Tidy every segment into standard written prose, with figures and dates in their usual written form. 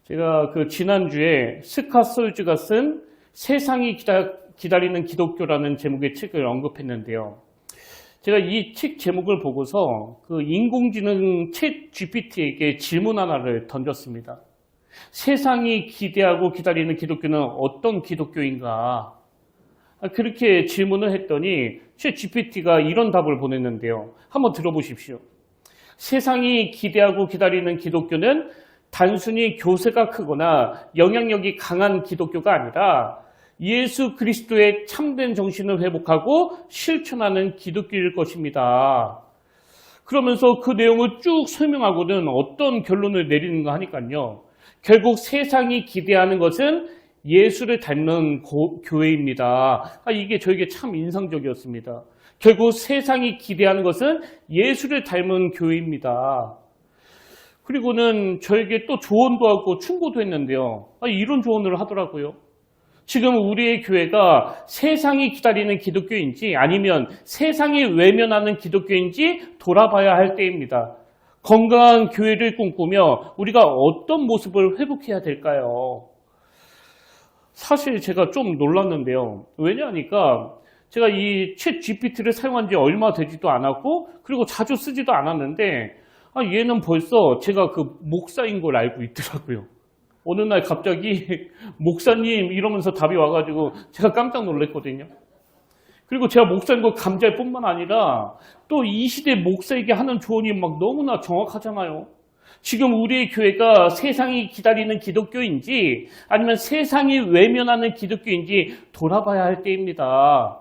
제가 지난주에 스카솔즈가 쓴 세상이 기다리는 기독교라는 제목의 책을 언급했는데요. 제가 이 책 제목을 보고서 인공지능 챗 GPT에게 질문 하나를 던졌습니다. 세상이 기대하고 기다리는 기독교는 어떤 기독교인가? 그렇게 질문을 했더니 챗 GPT가 이런 답을 보냈는데요. 한번 들어보십시오. 세상이 기대하고 기다리는 기독교는 단순히 교세가 크거나 영향력이 강한 기독교가 아니라 예수 그리스도의 참된 정신을 회복하고 실천하는 기독교일 것입니다. 그러면서 그 내용을 쭉 설명하고는 어떤 결론을 내리는가 하니까요. 결국 세상이 기대하는 것은 예수를 닮는 교회입니다. 이게 저에게 참 인상적이었습니다. 결국 세상이 기대하는 것은 예수를 닮은 교회입니다. 그리고는 저에게 또 조언도 하고 충고도 했는데요. 이런 조언을 하더라고요. 지금 우리의 교회가 세상이 기다리는 기독교인지 아니면 세상이 외면하는 기독교인지 돌아봐야 할 때입니다. 건강한 교회를 꿈꾸며 우리가 어떤 모습을 회복해야 될까요? 사실 제가 좀 놀랐는데요. 왜냐하니까 제가 이 챗 GPT를 사용한 지 얼마 되지도 않았고 그리고 자주 쓰지도 않았는데 얘는 벌써 제가 목사인 걸 알고 있더라고요. 어느 날 갑자기 목사님 이러면서 답이 와가지고 제가 깜짝 놀랐거든요. 그리고 제가 목사인 걸 감지할 뿐만 아니라 또 이 시대 목사에게 하는 조언이 막 너무나 정확하잖아요. 지금 우리의 교회가 세상이 기다리는 기독교인지 아니면 세상이 외면하는 기독교인지 돌아봐야 할 때입니다.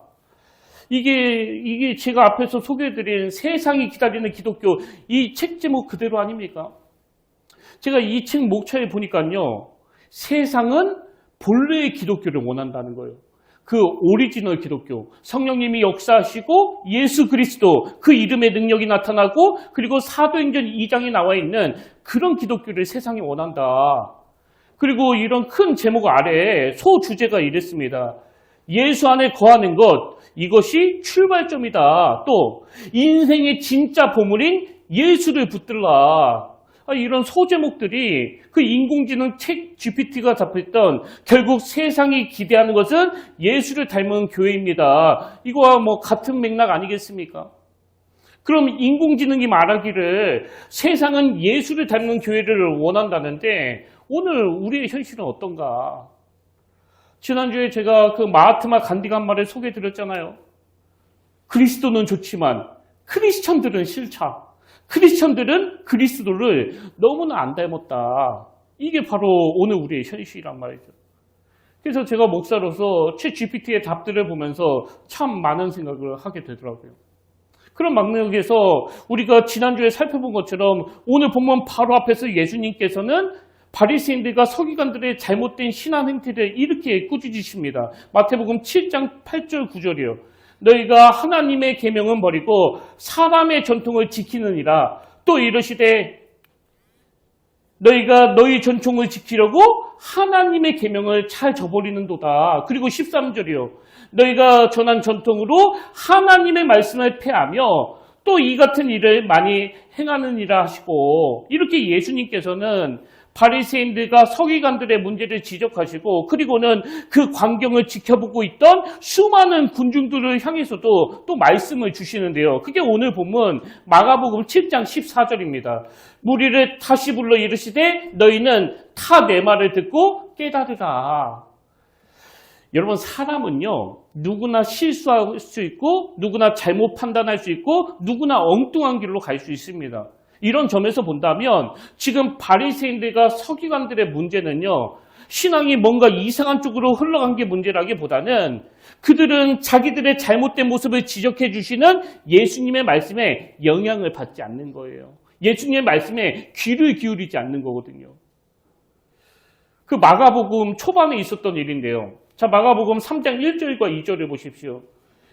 이게 제가 앞에서 소개해드린 세상이 기다리는 기독교 이 책 제목 그대로 아닙니까? 제가 이 책 목차에 보니까요. 세상은 본래의 기독교를 원한다는 거예요. 그 오리지널 기독교, 성령님이 역사하시고 예수 그리스도 그 이름의 능력이 나타나고 그리고 사도행전 2장에 나와 있는 그런 기독교를 세상이 원한다. 그리고 이런 큰 제목 아래에 소주제가 이랬습니다. 예수 안에 거하는 것, 이것이 출발점이다. 또 인생의 진짜 보물인 예수를 붙들라. 이런 소제목들이 그 인공지능 챗 GPT가 답했던 결국 세상이 기대하는 것은 예수를 닮은 교회입니다. 이거와 같은 맥락 아니겠습니까? 그럼 인공지능이 말하기를 세상은 예수를 닮는 교회를 원한다는데 오늘 우리의 현실은 어떤가? 지난주에 제가 마하트마 간디간말을 소개해드렸잖아요. 그리스도는 좋지만 크리스천들은 싫다. 크리스천들은 그리스도를 너무나 안 닮았다. 이게 바로 오늘 우리의 현실이란 말이죠. 그래서 제가 목사로서 챗 GPT의 답들을 보면서 참 많은 생각을 하게 되더라고요. 그런 맥락에서 우리가 지난주에 살펴본 것처럼 오늘 본문 바로 앞에서 예수님께서는 바리새인들과 서기관들의 잘못된 신앙 행태를 이렇게 꾸짖으십니다. 마태복음 7장 8절 9절이요. 너희가 하나님의 계명은 버리고 사람의 전통을 지키느니라. 또 이르시되 너희가 너희 전통을 지키려고 하나님의 계명을 잘 저버리는도다. 그리고 13절이요. 너희가 전한 전통으로 하나님의 말씀을 폐하며 또 이 같은 일을 많이 행하느니라 하시고 이렇게 예수님께서는 바리새인들과 서기관들의 문제를 지적하시고 그리고는 그 광경을 지켜보고 있던 수많은 군중들을 향해서도 또 말씀을 주시는데요. 그게 오늘 본문 마가복음 7장 14절입니다. 무리를 다시 불러 이르시되 너희는 다 내 말을 듣고 깨달으라. 여러분 사람은요 누구나 실수할 수 있고 누구나 잘못 판단할 수 있고 누구나 엉뚱한 길로 갈 수 있습니다. 이런 점에서 본다면 지금 바리새인들과 서기관들의 문제는요. 신앙이 뭔가 이상한 쪽으로 흘러간 게 문제라기보다는 그들은 자기들의 잘못된 모습을 지적해 주시는 예수님의 말씀에 영향을 받지 않는 거예요. 예수님의 말씀에 귀를 기울이지 않는 거거든요. 그 마가복음 초반에 있었던 일인데요. 자, 마가복음 3장 1절과 2절을 보십시오.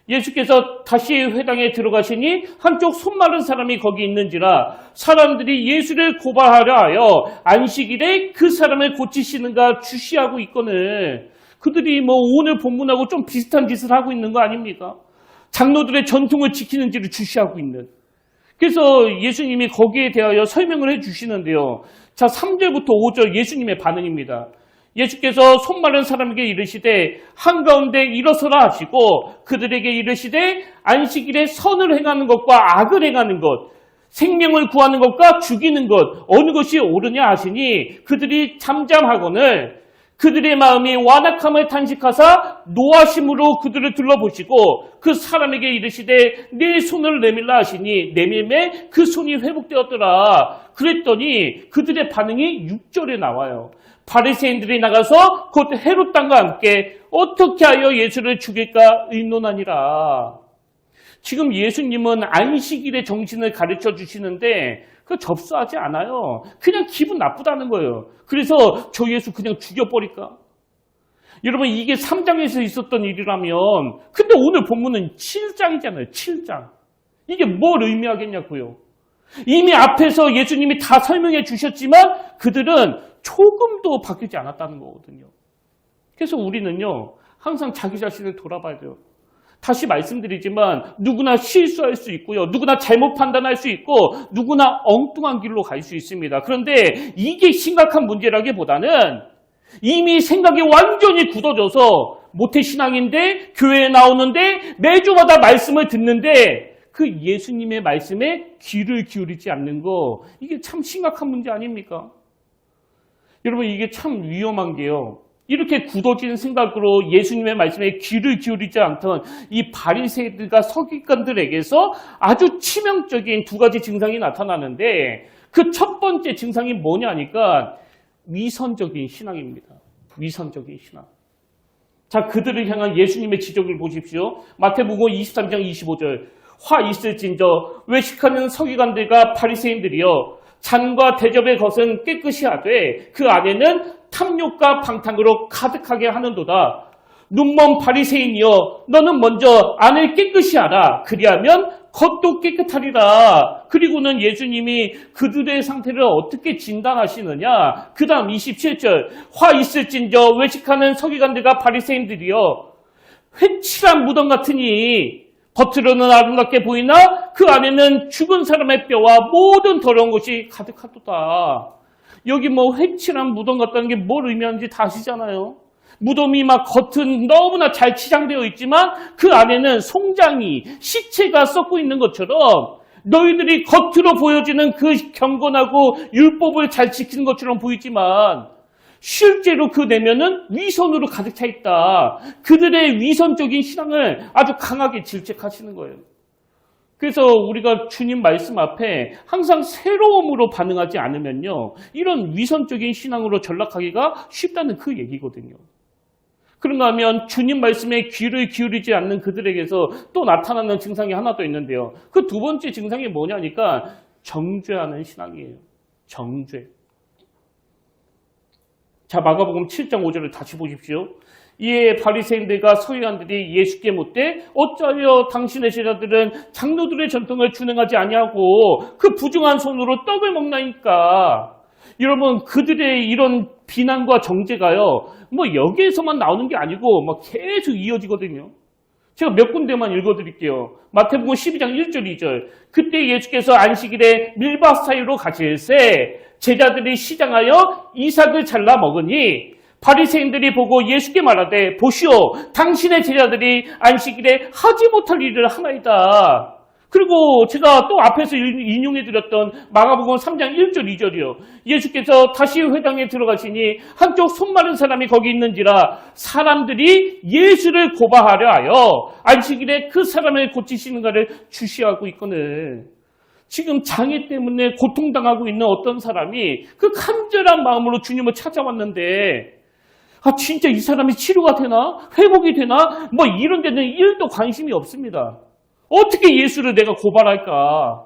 예수께서 다시 회당에 들어가시니 한쪽 손 마른 사람이 거기 있는지라 사람들이 예수를 고발하려 하여 안식일에 그 사람을 고치시는가 주시하고 있거늘. 그들이 오늘 본문하고 좀 비슷한 짓을 하고 있는 거 아닙니까? 장로들의 전통을 지키는지를 주시하고 있는. 그래서 예수님이 거기에 대하여 설명을 해주시는데요. 자, 3절부터 5절 예수님의 반응입니다. 예수께서 손 마른 사람에게 이르시되 한가운데 일어서라 하시고 그들에게 이르시되 안식일에 선을 행하는 것과 악을 행하는 것, 생명을 구하는 것과 죽이는 것 어느 것이 옳으냐 하시니 그들이 잠잠하거늘 그들의 마음이 완악함을 탄식하사 노하심으로 그들을 둘러보시고 그 사람에게 이르시되 내 손을 내밀라 하시니 내밀매 그 손이 회복되었더라. 그랬더니 그들의 반응이 6절에 나와요. 바리새인들이 나가서 곧 헤롯 당과 함께 어떻게 하여 예수를 죽일까 의논하니라. 지금 예수님은 안식일의 정신을 가르쳐 주시는데 그 접수하지 않아요. 그냥 기분 나쁘다는 거예요. 그래서 저 예수 그냥 죽여버릴까? 여러분 이게 3장에서 있었던 일이라면 근데 오늘 본문은 7장이잖아요. 7장. 이게 뭘 의미하겠냐고요. 이미 앞에서 예수님이 다 설명해 주셨지만 그들은 조금도 바뀌지 않았다는 거거든요. 그래서 우리는요 항상 자기 자신을 돌아봐야 돼요. 다시 말씀드리지만 누구나 실수할 수 있고요. 누구나 잘못 판단할 수 있고 누구나 엉뚱한 길로 갈 수 있습니다. 그런데 이게 심각한 문제라기보다는 이미 생각이 완전히 굳어져서 모태신앙인데 교회에 나오는데 매주마다 말씀을 듣는데 그 예수님의 말씀에 귀를 기울이지 않는 거 이게 참 심각한 문제 아닙니까? 여러분 이게 참 위험한 게요. 이렇게 굳어진 생각으로 예수님의 말씀에 귀를 기울이지 않던 이 바리새인들과 서기관들에게서 아주 치명적인 두 가지 증상이 나타나는데 그 첫 번째 증상이 뭐냐니까 위선적인 신앙입니다. 위선적인 신앙. 자, 그들을 향한 예수님의 지적을 보십시오. 마태복음 23장 25절. 화 있을진저 외식하는 서기관들과 바리새인들이여 잔과 대접의 것은 깨끗이 하되 그 안에는 탐욕과 방탕으로 가득하게 하는도다. 눈먼 바리새인이여 너는 먼저 안을 깨끗이 하라. 그리하면 겉도 깨끗하리라. 그리고는 예수님이 그들의 상태를 어떻게 진단하시느냐. 그 다음 27절 화 있을진저 외식하는 서기관들과 바리새인들이여 회칠한 무덤 같으니 겉으로는 아름답게 보이나 그 안에는 죽은 사람의 뼈와 모든 더러운 것이 가득하도다. 여기 뭐 회칠한 무덤 같다는 게 뭘 의미하는지 다 아시잖아요. 무덤이 막 겉은 너무나 잘 치장되어 있지만 그 안에는 송장이 시체가 썩고 있는 것처럼 너희들이 겉으로 보여지는 그 경건하고 율법을 잘 지키는 것처럼 보이지만 실제로 그 내면은 위선으로 가득 차 있다. 그들의 위선적인 신앙을 아주 강하게 질책하시는 거예요. 그래서 우리가 주님 말씀 앞에 항상 새로움으로 반응하지 않으면요. 이런 위선적인 신앙으로 전락하기가 쉽다는 그 얘기거든요. 그런가 하면 주님 말씀에 귀를 기울이지 않는 그들에게서 또 나타나는 증상이 하나 더 있는데요. 그 두 번째 증상이 뭐냐니까 정죄하는 신앙이에요. 정죄. 자, 마가복음 7장 5절을 다시 보십시오. 이에 바리새인들과 서기관들이 예수께 묻되 어찌하여 당신의 제자들은 장로들의 전통을 준행하지 아니하고 그 부정한 손으로 떡을 먹나이까. 여러분 그들의 이런 비난과 정죄가요 뭐 여기에서만 나오는 게 아니고 막 계속 이어지거든요. 제가 몇 군데만 읽어드릴게요. 마태복음 12장 1절 2절 그때 예수께서 안식일에 밀밭 사이로 가실새 제자들이 시장하여 이삭을 잘라 먹으니 바리새인들이 보고 예수께 말하되 보시오 당신의 제자들이 안식일에 하지 못할 일을 하나이다. 그리고 제가 또 앞에서 인용해드렸던 마가복음 3장 1절 2절이요. 예수께서 다시 회당에 들어가시니 한쪽 손 마른 사람이 거기 있는지라 사람들이 예수를 고발하려 하여 안식일에 그 사람을 고치시는가를 주시하고 있거늘. 지금 장애 때문에 고통당하고 있는 어떤 사람이 그 간절한 마음으로 주님을 찾아왔는데 진짜 이 사람이 치료가 되나? 회복이 되나? 뭐 이런 데는 1도 관심이 없습니다. 어떻게 예수를 내가 고발할까?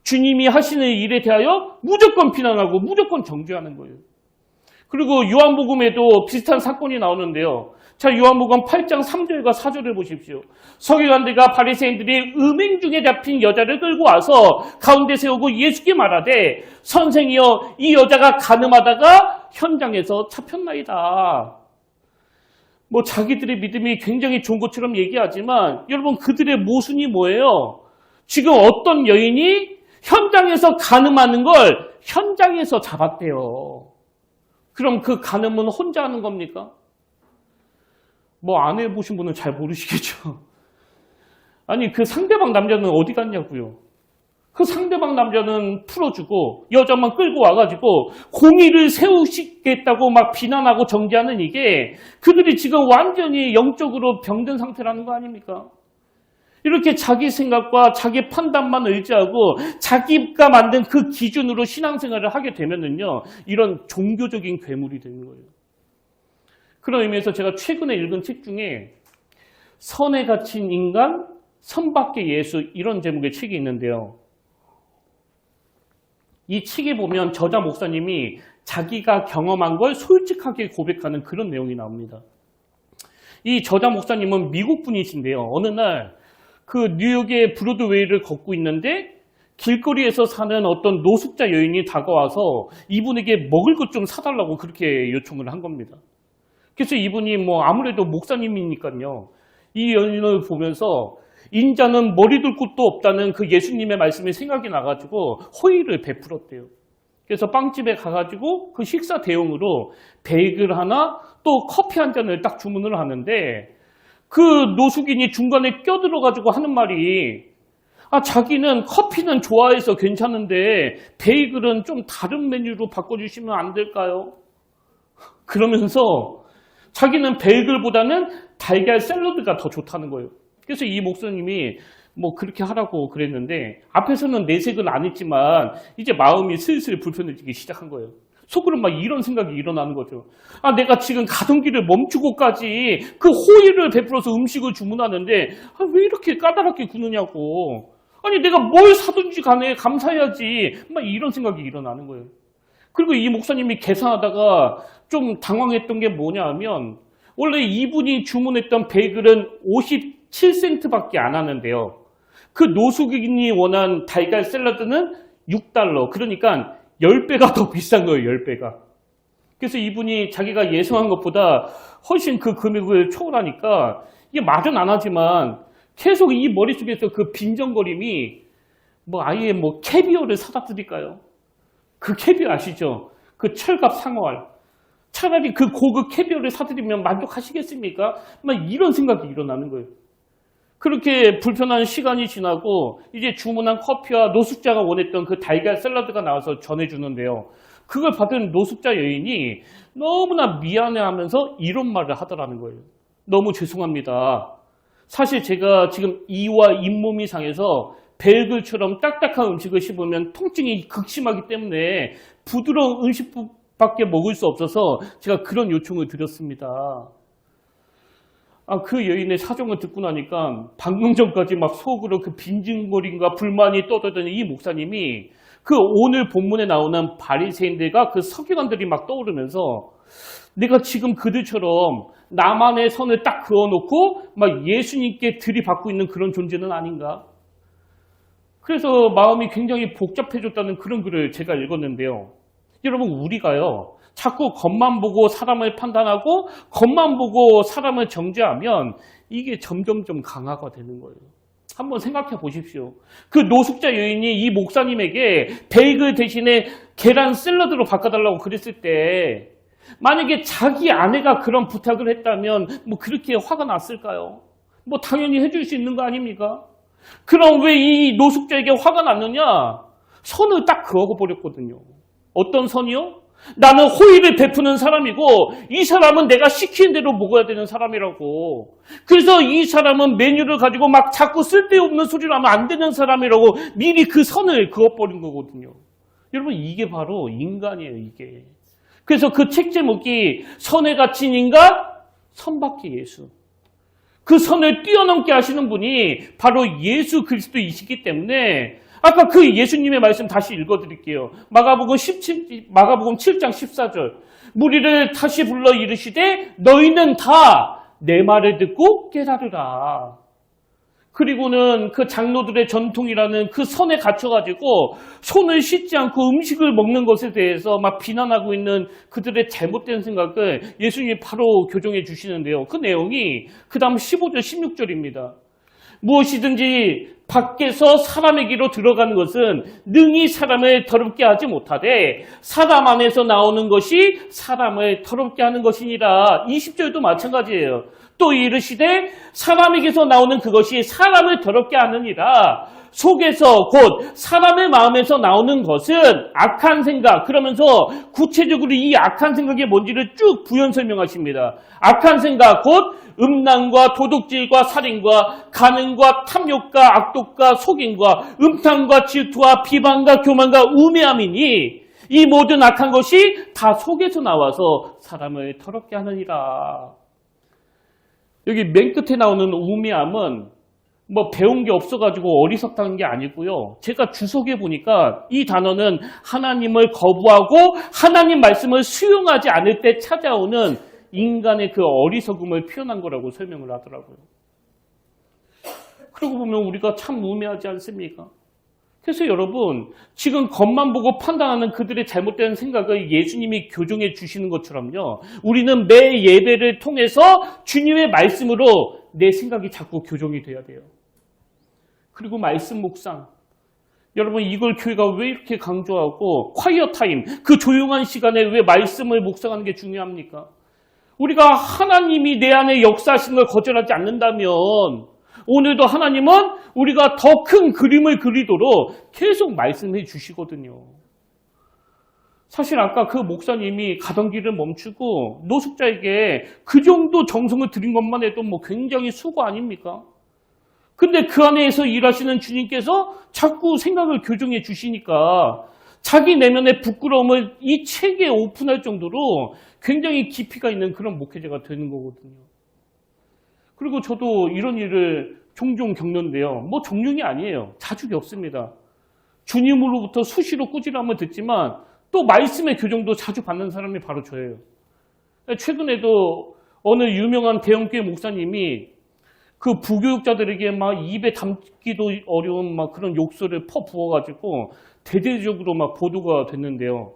주님이 하시는 일에 대하여 무조건 비난하고 무조건 정죄하는 거예요. 그리고 요한복음에도 비슷한 사건이 나오는데요. 자, 요한복음 8장 3절과 4절을 보십시오. 서기관들과 바리새인들이 음행 중에 잡힌 여자를 끌고 와서 가운데 세우고 예수께 말하되 선생이여 이 여자가 간음하다가 현장에서 잡혔나이다. 뭐 자기들의 믿음이 굉장히 좋은 것처럼 얘기하지만 여러분 그들의 모순이 뭐예요? 지금 어떤 여인이 현장에서 간음하는 걸 현장에서 잡았대요. 그럼 그 간음은 혼자 하는 겁니까? 뭐 안 해보신 분은 잘 모르시겠죠. 아니 그 상대방 남자는 어디 갔냐고요. 그 상대방 남자는 풀어주고 여자만 끌고 와가지고 공의를 세우시겠다고 막 비난하고 정죄하는 이게 그들이 지금 완전히 영적으로 병든 상태라는 거 아닙니까? 이렇게 자기 생각과 자기 판단만 의지하고 자기가 만든 그 기준으로 신앙생활을 하게 되면은요, 이런 종교적인 괴물이 되는 거예요. 그런 의미에서 제가 최근에 읽은 책 중에 선에 갇힌 인간, 선밖의 예수 이런 제목의 책이 있는데요. 이 책에 보면 저자 목사님이 자기가 경험한 걸 솔직하게 고백하는 그런 내용이 나옵니다. 이 저자 목사님은 미국 분이신데요. 어느 날 그 뉴욕의 브로드웨이를 걷고 있는데 길거리에서 사는 어떤 노숙자 여인이 다가와서 이분에게 먹을 것 좀 사달라고 그렇게 요청을 한 겁니다. 그래서 이분이 뭐 아무래도 목사님이니까요. 이 여인을 보면서 인자는 머리 둘 곳도 없다는 그 예수님의 말씀이 생각이 나가지고 호의를 베풀었대요. 그래서 빵집에 가가지고 그 식사 대용으로 베이글 하나 또 커피 한 잔을 딱 주문을 하는데 그 노숙인이 중간에 껴들어가지고 하는 말이 자기는 커피는 좋아해서 괜찮은데 베이글은 좀 다른 메뉴로 바꿔주시면 안 될까요? 그러면서 자기는 베이글보다는 달걀 샐러드가 더 좋다는 거예요. 그래서 이 목사님이 뭐 그렇게 하라고 그랬는데 앞에서는 내색은 안 했지만 이제 마음이 슬슬 불편해지기 시작한 거예요. 속으로 막 이런 생각이 일어나는 거죠. 내가 지금 가던 길을 멈추고까지 그 호의를 베풀어서 음식을 주문하는데 왜 이렇게 까다롭게 구느냐고. 아니 내가 뭘 사든지 간에 감사해야지. 막 이런 생각이 일어나는 거예요. 그리고 이 목사님이 계산하다가 좀 당황했던 게 뭐냐 하면 원래 이분이 주문했던 베이글은 57센트밖에 안 하는데요. 그 노숙인이 원한 달걀 샐러드는 $6. 그러니까 10배가 더 비싼 거예요, 10배가. 그래서 이분이 자기가 예상한 것보다 훨씬 그 금액을 초월하니까 이게 말은 안 하지만 계속 이 머릿속에서 그 빈정거림이 아예 캐비어를 사다 드릴까요? 그 캐비어 아시죠? 그 철갑 상어알. 차라리 그 고급 캐비어를 사드리면 만족하시겠습니까? 이런 생각이 일어나는 거예요. 그렇게 불편한 시간이 지나고 이제 주문한 커피와 노숙자가 원했던 그 달걀 샐러드가 나와서 전해주는데요. 그걸 받은 노숙자 여인이 너무나 미안해하면서 이런 말을 하더라는 거예요. 너무 죄송합니다. 사실 제가 지금 이와 잇몸이 상해서 벨글처럼 딱딱한 음식을 씹으면 통증이 극심하기 때문에 부드러운 음식밖에 먹을 수 없어서 제가 그런 요청을 드렸습니다. 그 여인의 사정을 듣고 나니까 방금 전까지 막 속으로 그 빈증거림과 불만이 떠들던 이 목사님이 그 오늘 본문에 나오는 바리새인들과 그 서기관들이 막 떠오르면서 내가 지금 그들처럼 나만의 선을 딱 그어놓고 막 예수님께 들이받고 있는 그런 존재는 아닌가? 그래서 마음이 굉장히 복잡해졌다는 그런 글을 제가 읽었는데요. 여러분 우리가요. 자꾸 겉만 보고 사람을 판단하고 겉만 보고 사람을 정죄하면 이게 점점점 강화가 되는 거예요. 한번 생각해 보십시오. 그 노숙자 여인이 이 목사님에게 베이글 대신에 계란 샐러드로 바꿔달라고 그랬을 때 만약에 자기 아내가 그런 부탁을 했다면 그렇게 화가 났을까요? 당연히 해줄 수 있는 거 아닙니까? 그럼 왜 이 노숙자에게 화가 났느냐? 선을 딱 그어버렸거든요. 어떤 선이요? 나는 호의를 베푸는 사람이고 이 사람은 내가 시키는 대로 먹어야 되는 사람이라고. 그래서 이 사람은 메뉴를 가지고 막 자꾸 쓸데없는 소리를 하면 안 되는 사람이라고 미리 그 선을 그어버린 거거든요. 여러분 이게 바로 인간이에요, 이게. 그래서 그 책 제목이 선에 갇힌 인간, 선밖의 예수. 그 선을 뛰어넘게 하시는 분이 바로 예수 그리스도이시기 때문에 아까 그 예수님의 말씀 다시 읽어드릴게요. 마가복음 7장 14절. 무리를 다시 불러 이르시되 너희는 다 내 말을 듣고 깨달으라. 그리고는 그 장로들의 전통이라는 그 선에 갇혀가지고 손을 씻지 않고 음식을 먹는 것에 대해서 막 비난하고 있는 그들의 잘못된 생각을 예수님이 바로 교정해 주시는데요. 그 내용이 그 다음 15절 16절입니다. 무엇이든지 밖에서 사람에게로 들어가는 것은 능히 사람을 더럽게 하지 못하되 사람 안에서 나오는 것이 사람을 더럽게 하는 것이니라. 20절도 마찬가지예요. 또 이르시되 사람에게서 나오는 그것이 사람을 더럽게 하느니라. 속에서 곧 사람의 마음에서 나오는 것은 악한 생각, 그러면서 구체적으로 이 악한 생각이 뭔지를 쭉 부연 설명하십니다. 악한 생각 곧 음란과 도둑질과 살인과 간음과 탐욕과 악독과 속임과 음탕과 질투와 비방과 교만과 우매함이니 이 모든 악한 것이 다 속에서 나와서 사람을 더럽게 하느니라. 여기 맨 끝에 나오는 우매함은 뭐 배운 게 없어가지고 어리석다는 게 아니고요. 제가 주석에 보니까 이 단어는 하나님을 거부하고 하나님 말씀을 수용하지 않을 때 찾아오는 인간의 그 어리석음을 표현한 거라고 설명을 하더라고요. 그러고 보면 우리가 참 우매하지 않습니까? 그래서 여러분, 지금 겉만 보고 판단하는 그들의 잘못된 생각을 예수님이 교정해 주시는 것처럼요. 우리는 매 예배를 통해서 주님의 말씀으로 내 생각이 자꾸 교정이 돼야 돼요. 그리고 말씀 묵상. 여러분, 이걸 교회가 왜 이렇게 강조하고 콰이어 타임, 그 조용한 시간에 왜 말씀을 묵상하는 게 중요합니까? 우리가 하나님이 내 안에 역사하시는 걸 거절하지 않는다면 오늘도 하나님은 우리가 더 큰 그림을 그리도록 계속 말씀해 주시거든요. 사실 아까 그 목사님이 가던 길을 멈추고 노숙자에게 그 정도 정성을 들인 것만 해도 뭐 굉장히 수고 아닙니까? 근데 그 안에서 일하시는 주님께서 자꾸 생각을 교정해 주시니까 자기 내면의 부끄러움을 이 책에 오픈할 정도로 굉장히 깊이가 있는 그런 목회자가 되는 거거든요. 그리고 저도 이런 일을 종종 겪는데요. 뭐 종종이 아니에요. 자주 겪습니다. 주님으로부터 수시로 꾸지람을 듣지만 또 말씀의 교정도 자주 받는 사람이 바로 저예요. 최근에도 어느 유명한 대형교회 목사님이 그 부교육자들에게 막 입에 담기도 어려운 막 그런 욕설을 퍼부어가지고 대대적으로 막 보도가 됐는데요.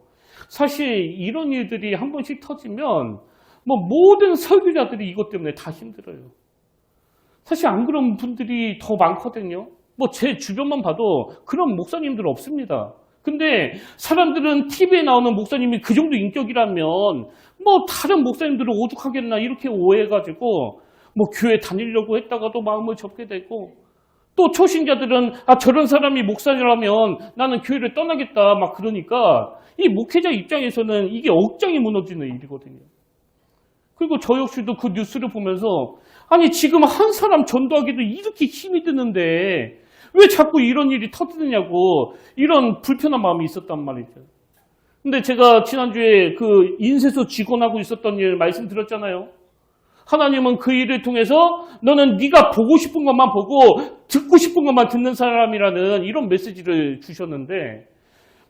사실 이런 일들이 한 번씩 터지면 뭐 모든 설교자들이 이것 때문에 다 힘들어요. 사실 안 그런 분들이 더 많거든요. 뭐 제 주변만 봐도 그런 목사님들 없습니다. 근데 사람들은 TV에 나오는 목사님이 그 정도 인격이라면 뭐 다른 목사님들은 오죽하겠나 이렇게 오해해가지고 뭐 교회 다니려고 했다가도 마음을 접게 되고 또 초신자들은 저런 사람이 목사라면 나는 교회를 떠나겠다 막 그러니까 이 목회자 입장에서는 이게 억장이 무너지는 일이거든요. 그리고 저 역시도 그 뉴스를 보면서 아니 지금 한 사람 전도하기도 이렇게 힘이 드는데 왜 자꾸 이런 일이 터지느냐고 이런 불편한 마음이 있었단 말이죠. 근데 제가 지난주에 그 인쇄소 직원하고 있었던 일 말씀드렸잖아요. 하나님은 그 일을 통해서 너는 네가 보고 싶은 것만 보고 듣고 싶은 것만 듣는 사람이라는 이런 메시지를 주셨는데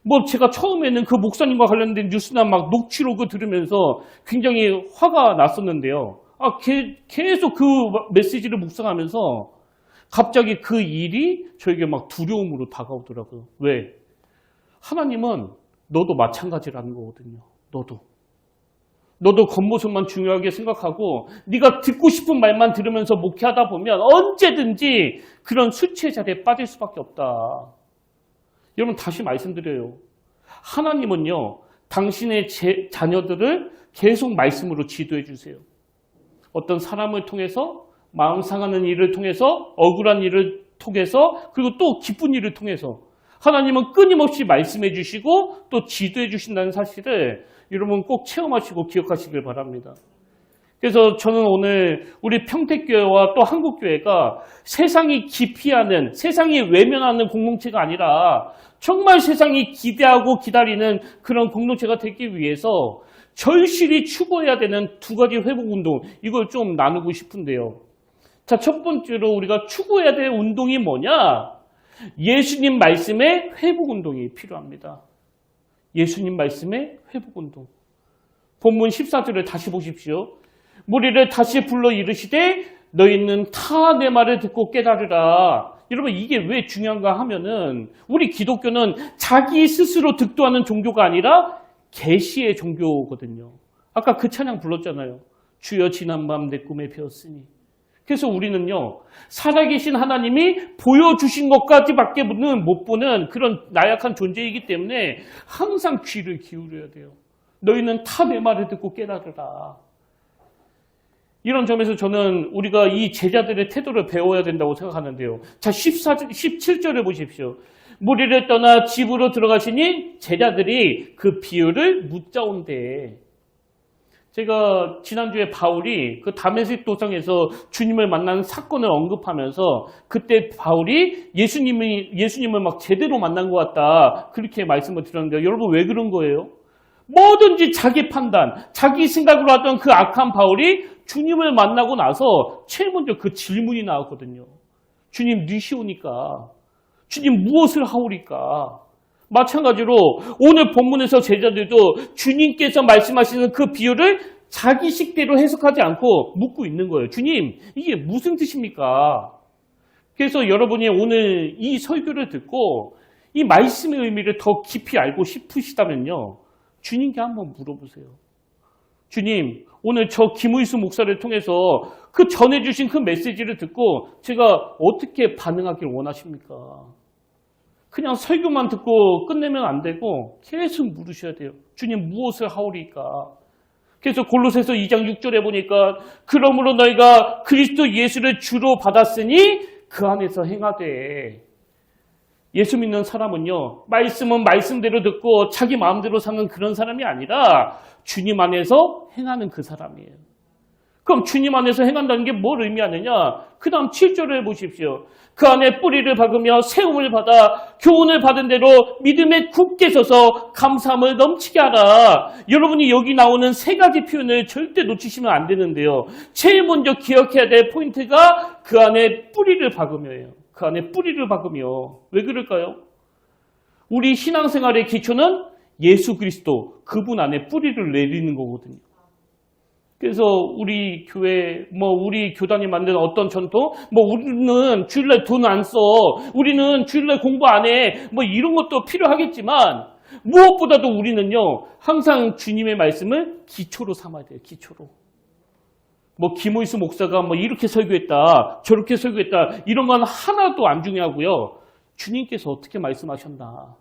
뭐 제가 처음에는 그 목사님과 관련된 뉴스나 막 녹취록을 들으면서 굉장히 화가 났었는데요. 계속 그 메시지를 묵상하면서 갑자기 그 일이 저에게 막 두려움으로 다가오더라고요. 왜? 하나님은 너도 마찬가지라는 거거든요. 너도 겉모습만 중요하게 생각하고 네가 듣고 싶은 말만 들으면서 목회하다 보면 언제든지 그런 수치의 자리에 빠질 수밖에 없다. 여러분 다시 말씀드려요. 하나님은요. 당신의 자녀들을 계속 말씀으로 지도해 주세요. 어떤 사람을 통해서 마음 상하는 일을 통해서 억울한 일을 통해서 그리고 또 기쁜 일을 통해서 하나님은 끊임없이 말씀해 주시고 또 지도해 주신다는 사실을 여러분 꼭 체험하시고 기억하시길 바랍니다. 그래서 저는 오늘 우리 평택교회와 또 한국교회가 세상이 기피하는, 세상이 외면하는 공동체가 아니라 정말 세상이 기대하고 기다리는 그런 공동체가 되기 위해서 절실히 추구해야 되는 두 가지 회복운동, 이걸 좀 나누고 싶은데요. 자, 첫 번째로 우리가 추구해야 될 운동이 뭐냐? 예수님 말씀의 회복운동이 필요합니다. 예수님 말씀의 회복운동. 본문 14절을 다시 보십시오. 무리를 다시 불러 이르시되 너희는 다 내 말을 듣고 깨달으라. 여러분 이게 왜 중요한가 하면은 우리 기독교는 자기 스스로 득도하는 종교가 아니라 계시의 종교거든요. 아까 그 찬양 불렀잖아요. 주여 지난밤 내 꿈에 배웠으니. 그래서 우리는요, 살아계신 하나님이 보여주신 것까지밖에 못 보는 그런 나약한 존재이기 때문에 항상 귀를 기울여야 돼요. 너희는 다 내 말을 듣고 깨달으라. 이런 점에서 저는 우리가 이 제자들의 태도를 배워야 된다고 생각하는데요. 자, 17절에 보십시오. 무리를 떠나 집으로 들어가시니 제자들이 그 비유를 묻자온대. 제가 지난주에 바울이 그 다메섹 도상에서 주님을 만난 사건을 언급하면서 그때 바울이 예수님을 막 제대로 만난 것 같다. 그렇게 말씀을 드렸는데 여러분 왜 그런 거예요? 뭐든지 자기 판단, 자기 생각으로 하던 그 악한 바울이 주님을 만나고 나서 제일 먼저 그 질문이 나왔거든요. 주님 니시오니까? 주님 무엇을 하오리까? 마찬가지로 오늘 본문에서 제자들도 주님께서 말씀하시는 그 비유를 자기 식대로 해석하지 않고 묻고 있는 거예요. 주님, 이게 무슨 뜻입니까? 그래서 여러분이 오늘 이 설교를 듣고 이 말씀의 의미를 더 깊이 알고 싶으시다면요. 주님께 한번 물어보세요. 주님, 오늘 저 김의수 목사를 통해서 그 전해주신 그 메시지를 듣고 제가 어떻게 반응하길 원하십니까? 그냥 설교만 듣고 끝내면 안 되고 계속 물으셔야 돼요. 주님 무엇을 하오리까? 그래서 골로새서 2장 6절에 보니까 그러므로 너희가 그리스도 예수를 주로 받았으니 그 안에서 행하되. 예수 믿는 사람은요, 말씀은 말씀대로 듣고 자기 마음대로 사는 그런 사람이 아니라 주님 안에서 행하는 그 사람이에요. 그럼 주님 안에서 행한다는 게 뭘 의미하느냐? 그 다음 7절을 보십시오. 그 안에 뿌리를 박으며 세움을 받아 교훈을 받은 대로 믿음에 굳게 서서 감사함을 넘치게 하라. 여러분이 여기 나오는 세 가지 표현을 절대 놓치시면 안 되는데요. 제일 먼저 기억해야 될 포인트가 그 안에 뿌리를 박으며예요. 그 안에 뿌리를 박으며. 왜 그럴까요? 우리 신앙생활의 기초는 예수 그리스도, 그분 안에 뿌리를 내리는 거거든요. 그래서 우리 교회, 우리 교단이 만든 어떤 전통, 우리는 주일날 돈 안 써, 우리는 주일날 공부 안 해, 이런 것도 필요하겠지만, 무엇보다도 우리는요, 항상 주님의 말씀을 기초로 삼아야 돼요, 기초로. 김의수 목사가 이렇게 설교했다, 저렇게 설교했다, 이런 건 하나도 안 중요하고요. 주님께서 어떻게 말씀하셨나.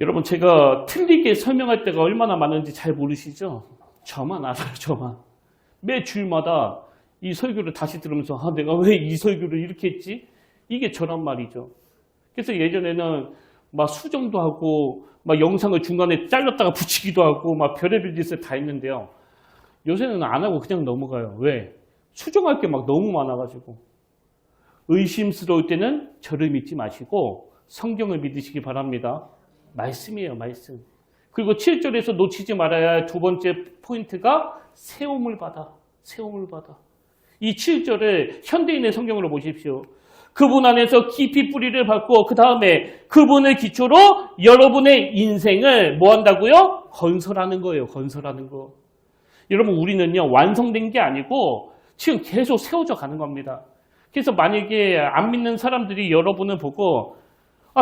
여러분, 제가 틀리게 설명할 때가 얼마나 많은지 잘 모르시죠? 저만 알아요, 저만. 매 주일마다 이 설교를 다시 들으면서 내가 왜 이 설교를 이렇게 했지? 이게 저란 말이죠. 그래서 예전에는 수정도 하고 영상을 중간에 잘랐다가 붙이기도 하고 별의별 짓을 다 했는데요. 요새는 안 하고 그냥 넘어가요. 왜? 수정할 게 너무 많아가지고. 의심스러울 때는 저를 믿지 마시고 성경을 믿으시기 바랍니다. 말씀이에요, 말씀. 그리고 7절에서 놓치지 말아야 할 두 번째 포인트가 세움을 받아. 세움을 받아. 이 7절을 현대인의 성경으로 보십시오. 그분 안에서 깊이 뿌리를 받고 그 다음에 그분을 기초로 여러분의 인생을 뭐 한다고요? 건설하는 거예요. 건설하는 거. 여러분 우리는요. 완성된 게 아니고 지금 계속 세워져 가는 겁니다. 그래서 만약에 안 믿는 사람들이 여러분을 보고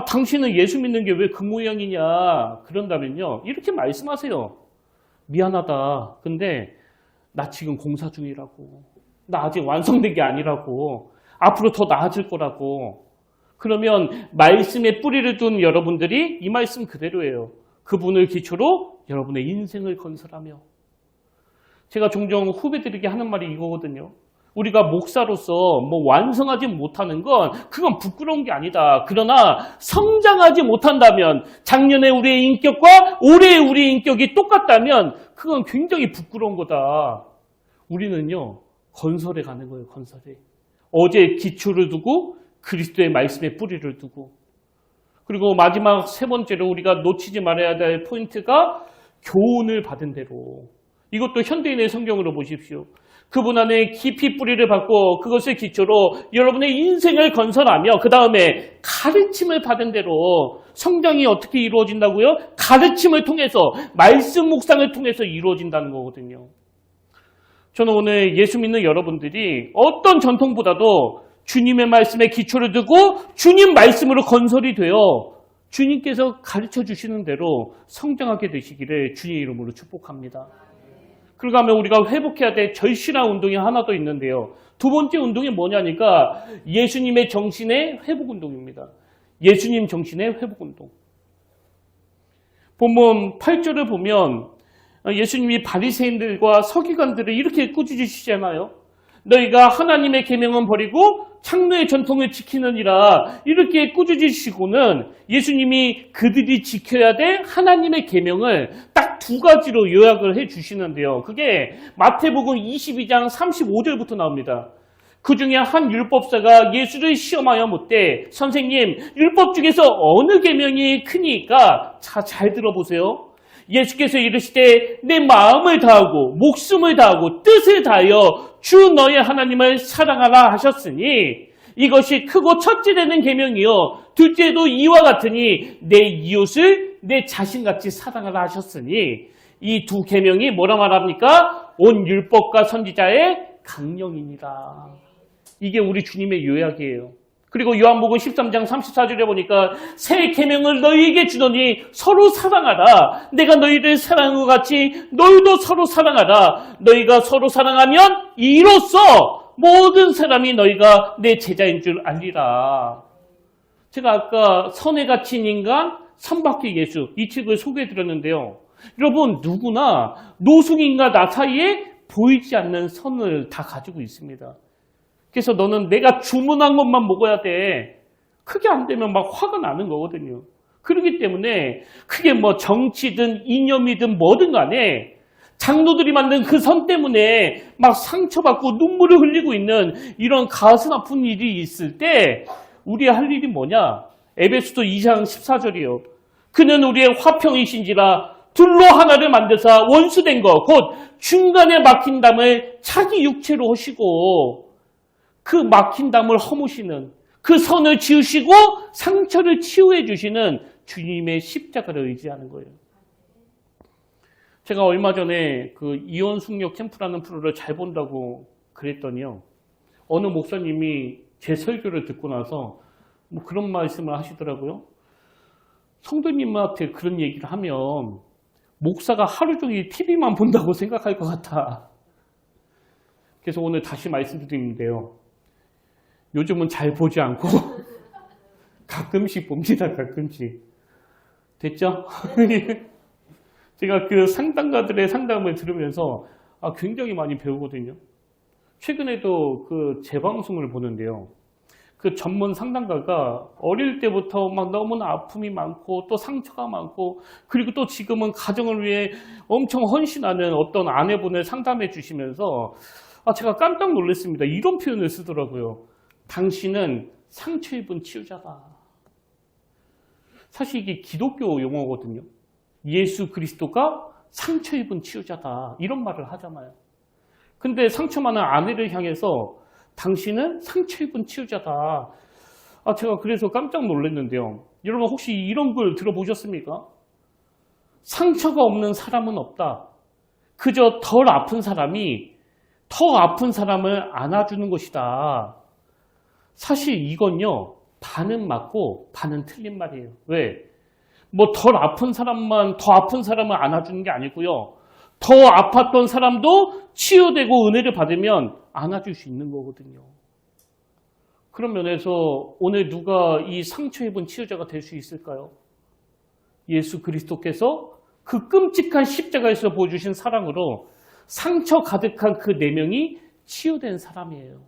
당신은 예수 믿는 게 왜 그 모양이냐 그런다면요. 이렇게 말씀하세요. 미안하다. 근데 나 지금 공사 중이라고. 나 아직 완성된 게 아니라고. 앞으로 더 나아질 거라고. 그러면 말씀에 뿌리를 둔 여러분들이 이 말씀 그대로예요. 그분을 기초로 여러분의 인생을 건설하며. 제가 종종 후배들에게 하는 말이 이거거든요. 우리가 목사로서 완성하지 못하는 건 그건 부끄러운 게 아니다. 그러나 성장하지 못한다면 작년에 우리의 인격과 올해의 우리의 인격이 똑같다면 그건 굉장히 부끄러운 거다. 우리는요. 건설해 가는 거예요. 건설해. 어제 기초를 두고 그리스도의 말씀에 뿌리를 두고 그리고 마지막 세 번째로 우리가 놓치지 말아야 될 포인트가 교훈을 받은 대로. 이것도 현대인의 성경으로 보십시오. 그분 안에 깊이 뿌리를 받고 그것을 기초로 여러분의 인생을 건설하며 그 다음에 가르침을 받은 대로 성장이 어떻게 이루어진다고요? 가르침을 통해서 말씀 묵상을 통해서 이루어진다는 거거든요. 저는 오늘 예수 믿는 여러분들이 어떤 전통보다도 주님의 말씀에 기초를 두고 주님 말씀으로 건설이 되어 주님께서 가르쳐 주시는 대로 성장하게 되시기를 주님의 이름으로 축복합니다. 그러고 하면 우리가 회복해야 될 절실한 운동이 하나 더 있는데요. 두 번째 운동이 뭐냐니까 예수님의 정신의 회복 운동입니다. 예수님 정신의 회복 운동. 본문 8절을 보면 예수님이 바리새인들과 서기관들을 이렇게 꾸짖으시잖아요. 너희가 하나님의 계명은 버리고 창노의 전통을 지키느니라 이렇게 꾸짖으시고는 예수님이 그들이 지켜야 될 하나님의 계명을 딱 두 가지로 요약을 해 주시는데요. 그게 마태복음 22장 35절부터 나옵니다. 그 중에 한 율법사가 예수를 시험하여 묻되 선생님 율법 중에서 어느 계명이 크니까 잘 들어보세요. 예수께서 이르시되 내 마음을 다하고 목숨을 다하고 뜻을 다하여 주 너의 하나님을 사랑하라 하셨으니 이것이 크고 첫째 되는 계명이요 둘째도 이와 같으니 내 이웃을 내 자신같이 사랑하라 하셨으니 이 두 계명이 뭐라 말합니까? 온 율법과 선지자의 강령이니라. 이게 우리 주님의 요약이에요. 그리고 요한복음 13장 34절에 보니까 새 계명을 너희에게 주더니 서로 사랑하라. 내가 너희를 사랑한 것 같이 너희도 서로 사랑하라. 너희가 서로 사랑하면 이로써 모든 사람이 너희가 내 제자인 줄 알리라. 제가 아까 선에 갇힌 인간, 선밖의 예수 이 책을 소개해드렸는데요. 여러분 누구나 노숙인과 나 사이에 보이지 않는 선을 다 가지고 있습니다. 그래서 너는 내가 주문한 것만 먹어야 돼. 그게 안 되면 막 화가 나는 거거든요. 그렇기 때문에 그게 뭐 정치든 이념이든 뭐든 간에 장로들이 만든 그 선 때문에 막 상처받고 눈물을 흘리고 있는 이런 가슴 아픈 일이 있을 때 우리 할 일이 뭐냐? 에베소서 2장 14절이요. 그는 우리의 화평이신지라 둘로 하나를 만드사 원수된 것 곧 중간에 막힌 담을 자기 육체로 하시고 그 막힌 담을 허무시는 그 선을 지으시고 상처를 치유해 주시는 주님의 십자가를 의지하는 거예요. 제가 얼마 전에 그 이혼 숙녀 캠프라는 프로를 잘 본다고 그랬더니요. 어느 목사님이 제 설교를 듣고 나서 뭐 그런 말씀을 하시더라고요. 성도님한테 그런 얘기를 하면 목사가 하루 종일 TV만 본다고 생각할 것 같아. 그래서 오늘 다시 말씀드리는데요. 요즘은 잘 보지 않고 가끔씩 봅니다. 가끔씩. 됐죠? 제가 그 상담가들의 상담을 들으면서 굉장히 많이 배우거든요. 최근에도 그 재방송을 보는데요. 그 전문 상담가가 어릴 때부터 막 너무나 아픔이 많고 또 상처가 많고 그리고 또 지금은 가정을 위해 엄청 헌신하는 어떤 아내분을 상담해 주시면서 제가 깜짝 놀랐습니다. 이런 표현을 쓰더라고요. 당신은 상처 입은 치유자다. 사실 이게 기독교 용어거든요. 예수 그리스도가 상처 입은 치유자다. 이런 말을 하잖아요. 근데 상처 많은 아내를 향해서 당신은 상처 입은 치유자다. 제가 그래서 깜짝 놀랐는데요. 여러분 혹시 이런 글 들어보셨습니까? 상처가 없는 사람은 없다. 그저 덜 아픈 사람이 더 아픈 사람을 안아주는 것이다. 사실 이건요. 반은 맞고 반은 틀린 말이에요. 왜? 뭐 덜 아픈 사람만 더 아픈 사람을 안아주는 게 아니고요. 더 아팠던 사람도 치유되고 은혜를 받으면 안아줄 수 있는 거거든요. 그런 면에서 오늘 누가 이 상처 입은 치유자가 될 수 있을까요? 예수 그리스도께서 그 끔찍한 십자가에서 보여주신 사랑으로 상처 가득한 그 내면이 치유된 사람이에요.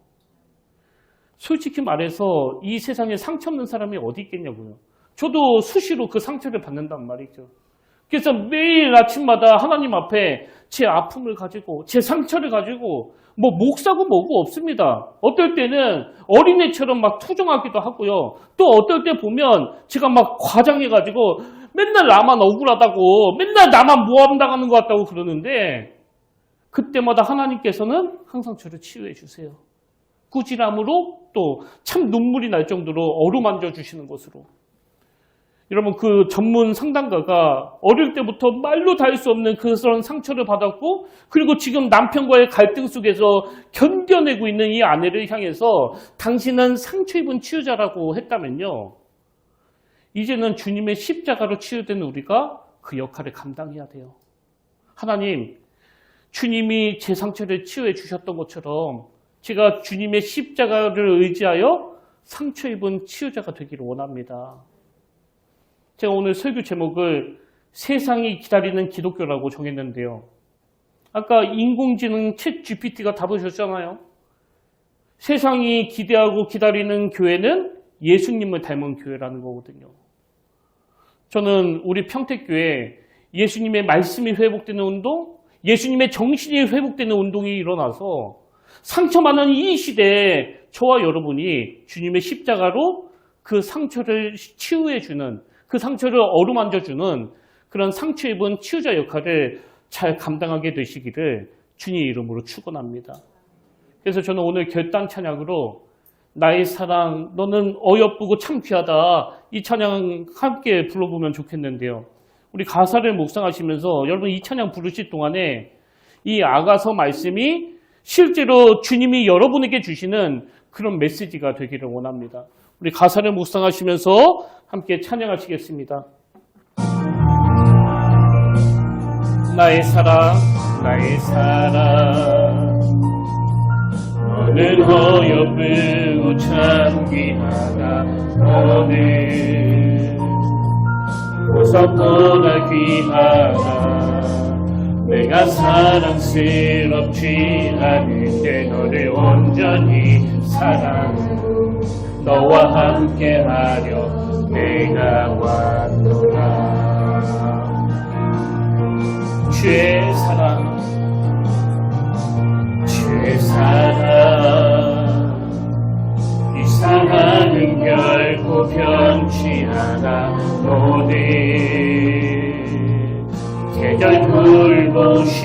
솔직히 말해서 이 세상에 상처 없는 사람이 어디 있겠냐고요. 저도 수시로 그 상처를 받는단 말이죠. 그래서 매일 아침마다 하나님 앞에 제 아픔을 가지고 제 상처를 가지고 뭐 목사고 뭐고 없습니다. 어떨 때는 어린애처럼 막 투정하기도 하고요. 또 어떨 때 보면 제가 막 과장해가지고 맨날 나만 억울하다고 맨날 나만 모함당하는 것 같다고 그러는데 그때마다 하나님께서는 항상 저를 치유해 주세요. 꾸지람으로 또 참 눈물이 날 정도로 어루만져 주시는 것으로. 여러분 그 전문 상담가가 어릴 때부터 말로 다 할 수 없는 그런 상처를 받았고 그리고 지금 남편과의 갈등 속에서 견뎌내고 있는 이 아내를 향해서 당신은 상처 입은 치유자라고 했다면요. 이제는 주님의 십자가로 치유된 우리가 그 역할을 감당해야 돼요. 하나님, 주님이 제 상처를 치유해 주셨던 것처럼 제가 주님의 십자가를 의지하여 상처 입은 치유자가 되기를 원합니다. 제가 오늘 설교 제목을 세상이 기다리는 기독교라고 정했는데요. 아까 인공지능 챗 GPT가 답을 줬잖아요. 세상이 기대하고 기다리는 교회는 예수님을 닮은 교회라는 거거든요. 저는 우리 평택교회 예수님의 말씀이 회복되는 운동, 예수님의 정신이 회복되는 운동이 일어나서 상처 많은 이 시대에 저와 여러분이 주님의 십자가로 그 상처를 치유해주는, 그 상처를 어루만져주는 그런 상처 입은 치유자 역할을 잘 감당하게 되시기를 주님 이름으로 축원합니다. 그래서 저는 오늘 결단 찬양으로 나의 사랑 너는 어여쁘고 참 귀하다, 이 찬양 함께 불러보면 좋겠는데요. 우리 가사를 묵상하시면서 여러분 이 찬양 부르실 동안에 이 아가서 말씀이 실제로 주님이 여러분에게 주시는 그런 메시지가 되기를 원합니다. 우리 가사를 묵상하시면서 함께 찬양하시겠습니다. 나의 사랑, 나의 사랑 너는 어여쁘고 참 귀하다. 너는 보석보다 귀하다. 내가 사랑스럽지 않은데 너를 온전히 사랑해 너와 함께하려 내가 왔노라. 주의 사랑, 주의 사랑, 이 사랑은 결코 변치 않아. 너는 계절 굴보시네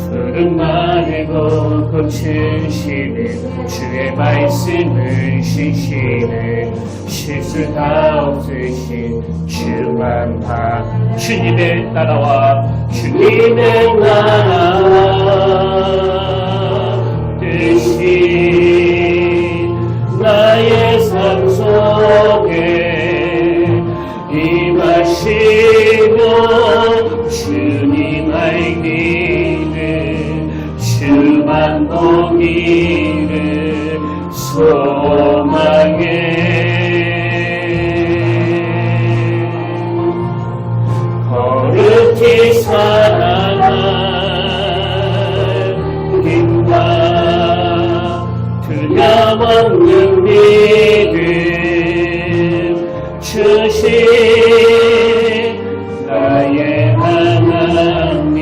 푸른 마르고 꽃은 시네 주의 말씀은 신시네 실수 다 없으신 주만 봐. 주님의 나라와 주님의 나라와 뜻이 나의 삶 속에 임하시고 주님 알기를 주만 보기를 소망해. 거룩히 사랑한 힘과 두려움없는 믿음 주신 나의 하나님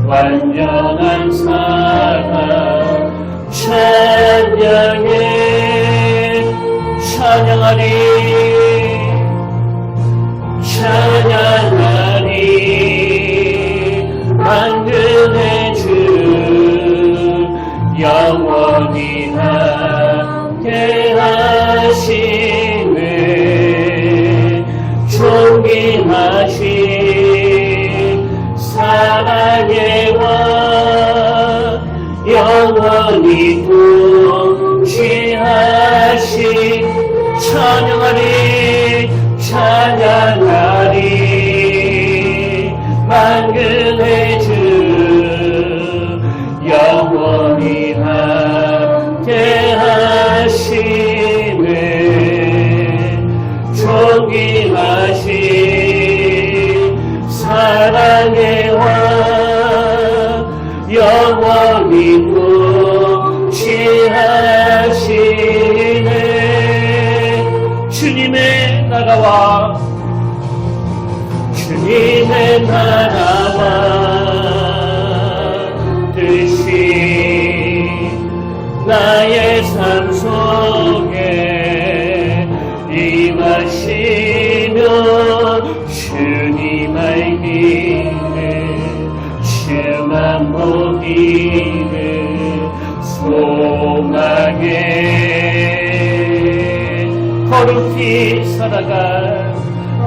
완전한 사랑 찬양해. 찬양하리 찬양하리 만군의 주 영원히 함께 하시네. 존귀하신 사랑의 왕 영원히 통치하신 찬양하리 찬양하리 만군의 주 영원히 함께 하시네. 존귀하신 사랑의 왕 영원히 통치하시네. 주님의 나라와 주님의 나라와 뜻이 나의 삶 속에 임하시며 주님 알기를 주만 보기를 소망해. 거룩히 살아가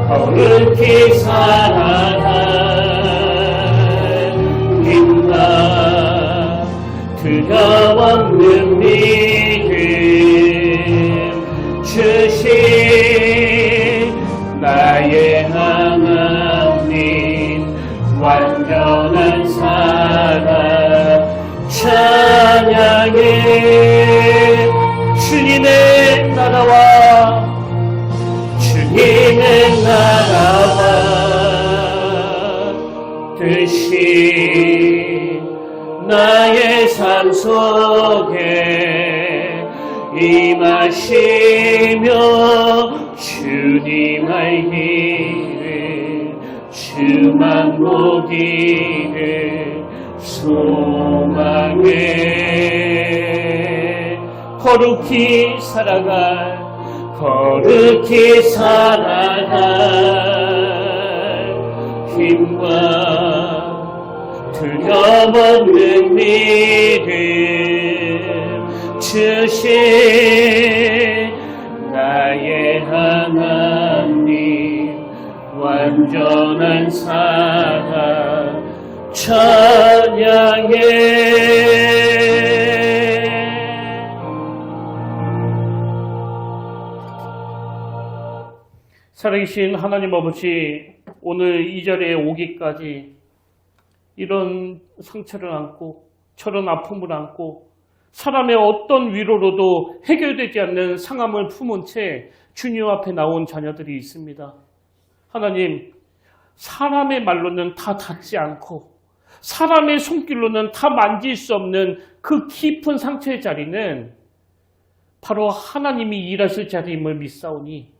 거룩히 살아간 힘과 두려움없는 믿음 주신 나의 하나님 완전한 이는 나라와 뜻이 나의 삶 속에 임하시며 주님 알기를 주만 보기를 소망해 거룩히 살아갈 힘과 두려움없는 믿음 주신 나의 하나님 완전한 사랑 찬양해. 살아계신 하나님 아버지, 오늘 이 자리에 오기까지 이런 상처를 안고 저런 아픔을 안고 사람의 어떤 위로로도 해결되지 않는 상함을 품은 채 주님 앞에 나온 자녀들이 있습니다. 하나님, 사람의 말로는 다 닿지 않고 사람의 손길로는 다 만질 수 없는 그 깊은 상처의 자리는 바로 하나님이 일하실 자리임을 믿사오니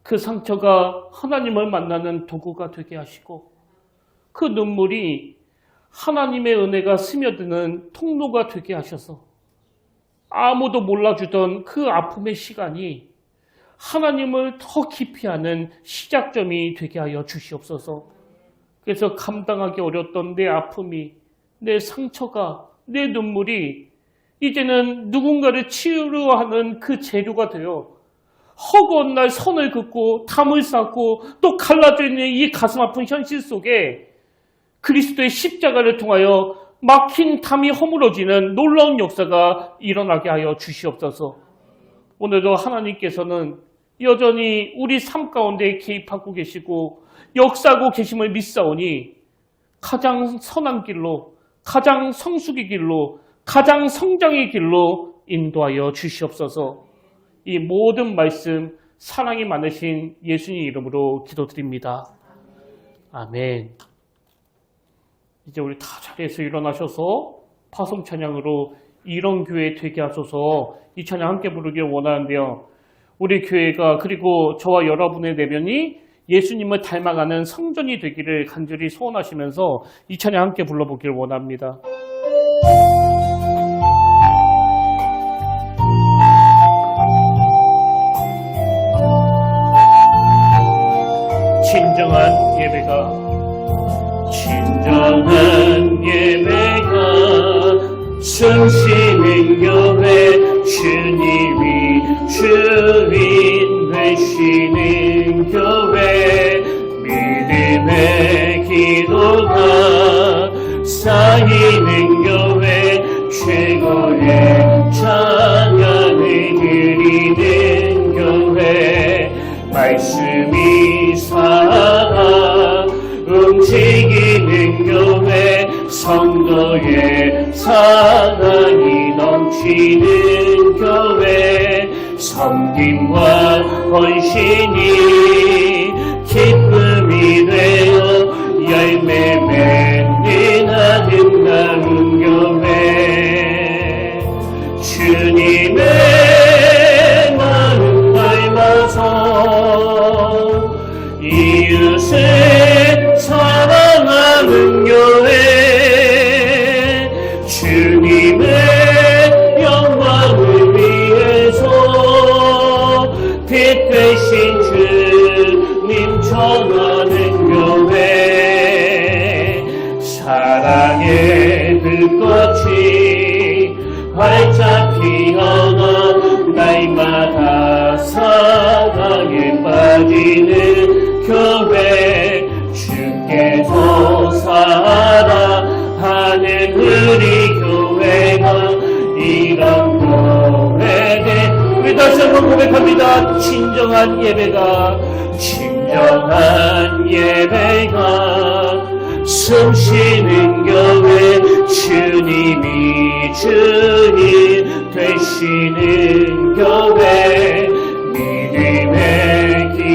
그 상처가 하나님을 만나는 도구가 되게 하시고 그 눈물이 하나님의 은혜가 스며드는 통로가 되게 하셔서 아무도 몰라주던 그 아픔의 시간이 하나님을 더 깊이 아는 시작점이 되게 하여 주시옵소서. 그래서 감당하기 어려웠던 내 아픔이, 내 상처가, 내 눈물이 이제는 누군가를 치유하는 그 재료가 되어 허구한 날 선을 긋고 담을 쌓고 또 갈라져 있는 이 가슴 아픈 현실 속에 그리스도의 십자가를 통하여 막힌 담이 허물어지는 놀라운 역사가 일어나게 하여 주시옵소서. 오늘도 하나님께서는 여전히 우리 삶 가운데 개입하고 계시고 역사하고 계심을 믿사오니 가장 선한 길로, 가장 성숙의 길로, 가장 성장의 길로 인도하여 주시옵소서. 이 모든 말씀 사랑이 많으신 예수님 이름으로 기도드립니다. 아멘. 이제 우리 다 자리에서 일어나셔서 파송 찬양으로 이런 교회 되게 하소서 이 찬양 함께 부르길 원하는데요. 우리 교회가 그리고 저와 여러분의 내면이 예수님을 닮아가는 성전이 되기를 간절히 소원하시면서 이 찬양 함께 불러보길 원합니다. 진정한 예배가 숨쉬는 교회 주님이 주인 되시는 교회 믿음의 기도가 쌓이는 교회 최고의 찬양을 드리는 교회 말씀이 살아 움직이는 교회 성도의 사랑이 넘치는 교회 섬김과 헌신이 기쁨이 되어 열매 맺는 아름다운 교회 주님의 마음 닮아서 이웃을 사랑하는 교회 주님의 영광을 위해서 빛 되신 주님 전하는 교회 사랑의 불꽃이 활짝 피어나 날마다 사랑에 빠지는 교회 주께서 사랑하는 우리 교회가 이런 교회들 우리 다시 한번 고백합니다. 진정한 예배가 숨쉬는 교회 주님이 주님 되시는 교회 믿음의 길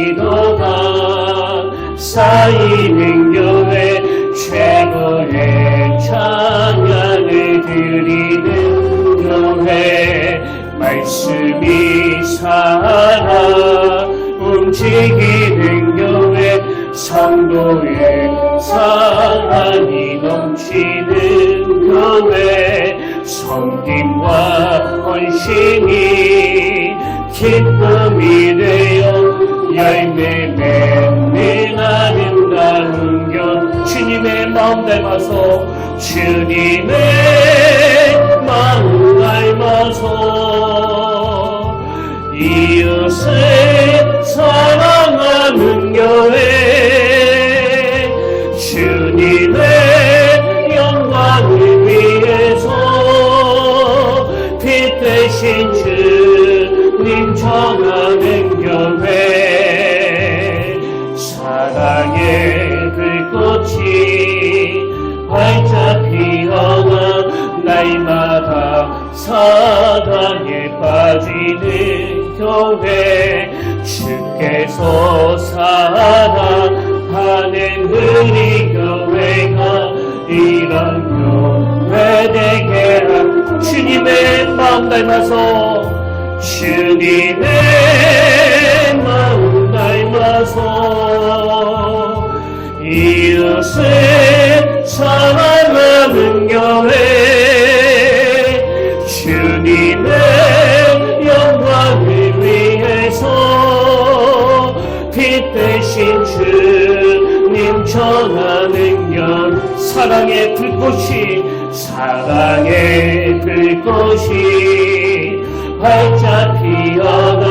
쌓이는 교회 최고의 찬양을 드리는 교회 말씀이 살아 움직이는 교회 성도의 사랑이 넘치는 교회 섬김과 헌신이 기쁨이 되어 열매 맺는 아름다운 교 주님의 마음 닮아서 주님의 마음 닮아서 이웃을 사랑하는 교회 주님의 영광을 위해서 빛 대신 주님 전하는 교회 사랑의 불꽃이 활짝 피어나 날마다 사랑에 빠지는 교회 주께서 사랑하는 우리 교회가 이런 교회 되게 주님의 마음 닮아서 주님의 마음 닮아서 이웃을 사랑하는 교회 주님의 영광을 위해서 빛 대신 주님 전하는 연 사랑의 불꽃이 활짝 피어나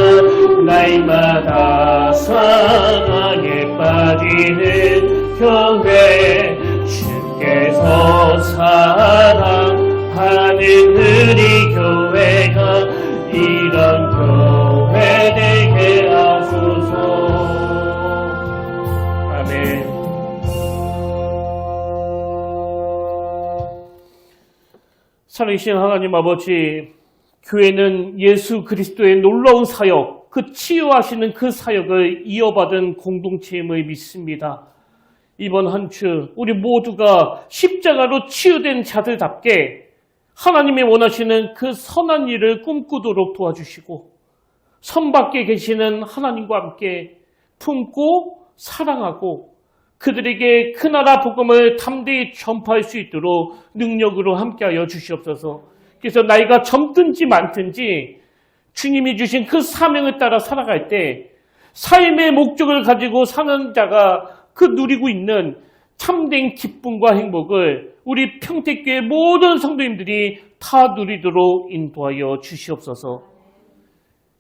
날마다 사랑에 빠지는 교회 주께서 사랑하는 우리 교회가 이런 교회 되게 하소서. 아멘. 살아계신 하나님 아버지, 교회는 예수 그리스도의 놀라운 사역, 그 치유하시는 그 사역을 이어받은 공동체임을 믿습니다. 이번 한 주 우리 모두가 십자가로 치유된 자들답게 하나님이 원하시는 그 선한 일을 꿈꾸도록 도와주시고 선 밖에 계시는 하나님과 함께 품고 사랑하고 그들에게 그 나라 복음을 담대히 전파할 수 있도록 능력으로 함께하여 주시옵소서. 그래서 나이가 젊든지 많든지 주님이 주신 그 사명을 따라 살아갈 때 삶의 목적을 가지고 사는 자가 그 누리고 있는 참된 기쁨과 행복을 우리 평택교회 모든 성도님들이 다 누리도록 인도하여 주시옵소서.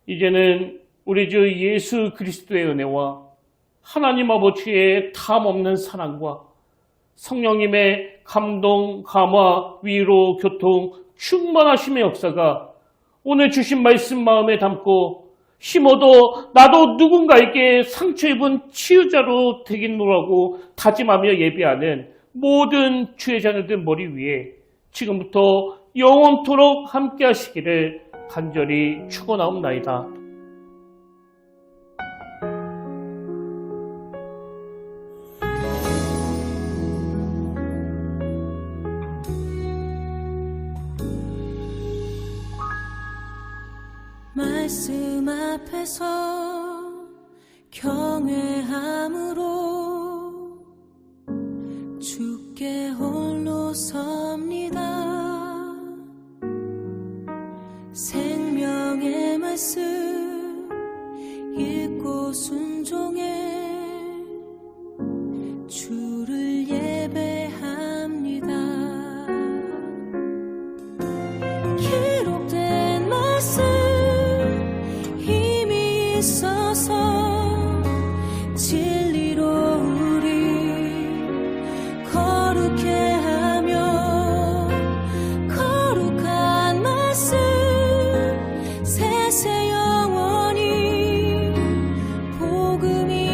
이제는 우리 주 예수 그리스도의 은혜와 하나님 아버지의 담없는 사랑과 성령님의 감동, 감화, 위로, 교통, 충만하심의 역사가 오늘 주신 말씀 마음에 담고 심어도 나도 누군가에게 상처 입은 치유자로 되겠노라고 다짐하며 예배하는 모든 주의 자녀들 머리 위에 지금부터 영원토록 함께 하시기를 간절히 축원하옵나이다. 말씀 앞에서 경외함으로 주께 홀로 섭니다. 생명의 말씀 읽고 순종해 주를 예배합니다. 기록된 말씀 있어서 진리로 우리 거룩해 하며 거룩한 말씀 세세 영원히 복음이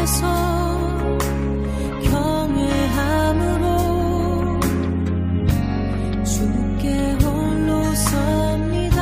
앞에서 경외함으로 주께 홀로 섭니다.